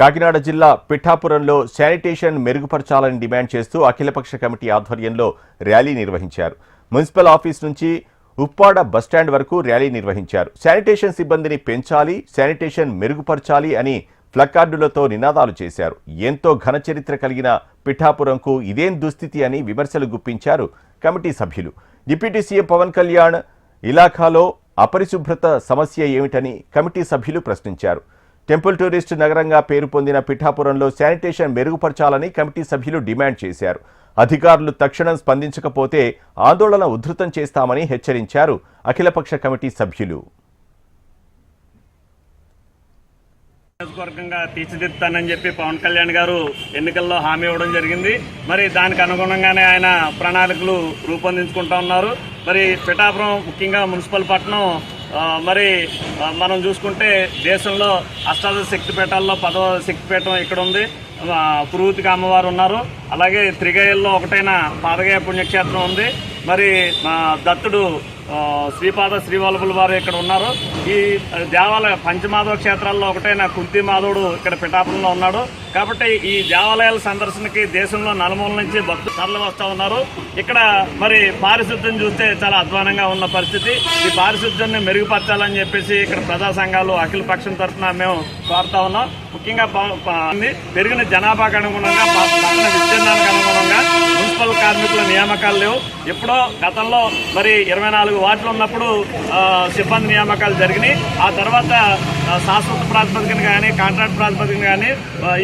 కాకినాడ జిల్లా పిఠాపురంలో sanitation మెరుగుపరచాలని demand చేస్తూ అఖిలపక్ష కమిటీ ఆధ్వర్యంలో ర్యాలీ నిర్వహించారు. మున్సిపల్ ఆఫీస్ నుంచి ఉప్పాడ బస్టాండ్ వరకు ర్యాలీ నిర్వహించారు. శానిటేషన్ సిబ్బందిని పెంచాలి, శానిటేషన్ మెరుగుపరచాలి అని ప్లకార్డులతో నినాదాలు చేశారు. ఎంతో ఘన చరిత్ర కలిగిన పిఠాపురంకు ఇదేం దుస్థితి అని విమర్శలు గుప్పించారు కమిటీ సభ్యులు. డిప్యూటీ సీఎం పవన్ కళ్యాణ్ ఇలాఖాలో అపరిశుభ్రత సమస్య ఏమిటని కమిటీ సభ్యులు ప్రశ్నించారు. టెంపుల్ టూరిస్ట్ నగరంగా పేరు పొందిన పిఠాపురంలో శానిటేషన్ మెరుగుపరచాలని కమిటీ సభ్యులు డిమాండ్ చేశారు. అధికారులు తక్షణం స్పందించకపోతే ఆందోళన ఉధృతం చేస్తామని హెచ్చరించారు అఖిలపక్ష కమిటీ సభ్యులు. నియోజకవర్గంగా తీర్చిదిద్దుతానని చెప్పి పవన్ కళ్యాణ్ గారు ఎన్నికల్లో హామీ ఇవ్వడం జరిగింది. మరి దానికి అనుగుణంగానే ఆయన ప్రణాళికలు రూపొందించుకుంటా ఉన్నారు. మరి పిఠాపురం ముఖ్యంగా మున్సిపల్ పట్టణం మరి మనం చూసుకుంటే దేశంలో అష్టాదశ శక్తిపీఠాల్లో 10వ శక్తిపీఠం ఇక్కడ ఉంది. పురుహూతికి అమ్మవారు ఉన్నారు. అలాగే త్రిగయల్లో ఒకటైన పాదగయ పుణ్యక్షేత్రం ఉంది. మరి దత్తుడు శ్రీపాద శ్రీవల్లభుల వారు ఇక్కడ ఉన్నారు. ఈ దేవాలయ పంచమాధవ క్షేత్రాల్లో ఒకటైన కుంతి మాధవుడు ఇక్కడ పిఠాపురంలో ఉన్నాడు. కాబట్టి ఈ దేవాలయాల సందర్శనకి దేశంలో నలుమూల నుంచి భక్తులు తరలి వస్తూ ఉన్నారు. ఇక్కడ మరి పారిశుద్ధ్యం చూస్తే చాలా అధ్వానంగా ఉన్న పరిస్థితి. ఈ పారిశుద్ధ్యాన్ని మెరుగుపరచాలని చెప్పేసి ఇక్కడ ప్రజా సంఘాలు అఖిల పక్షం తరఫున మేము కోరుతా ఉన్నాం. ముఖ్యంగా పెరిగిన జనాభాకు అనుగుణంగా విస్తీర్ణానికి అనుగుణంగా మున్సిపల్ కార్మికుల నియామకాలు లేవు. ఎప్పుడో గతంలో మరి 24 వార్డులు ఉన్నప్పుడు సిబ్బంది నియామకాలు జరిగినాయి. ఆ తర్వాత శాశ్వత ప్రాతిపదికన కానీ కాంట్రాక్ట్ ప్రాతిపదికన కానీ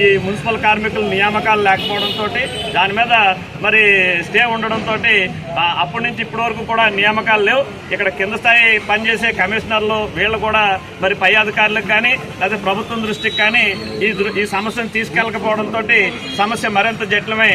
ఈ మున్సిపల్ కార్మికుల నియామకాలు లేకపోవడంతో దాని మీద మరి స్టే ఉండడంతో అప్పటి నుంచి ఇప్పటి వరకు కూడా నియామకాలు లేవు. ఇక్కడ కింద స్థాయి పనిచేసే కమిషనర్లు వీళ్ళు కూడా మరి పై అధికారులకు కానీ లేదా ప్రభుత్వం దృష్టికి కానీ ఈ సమస్యను తీసుకెళ్లకపోవడంతో సమస్య మరింత జటిలమై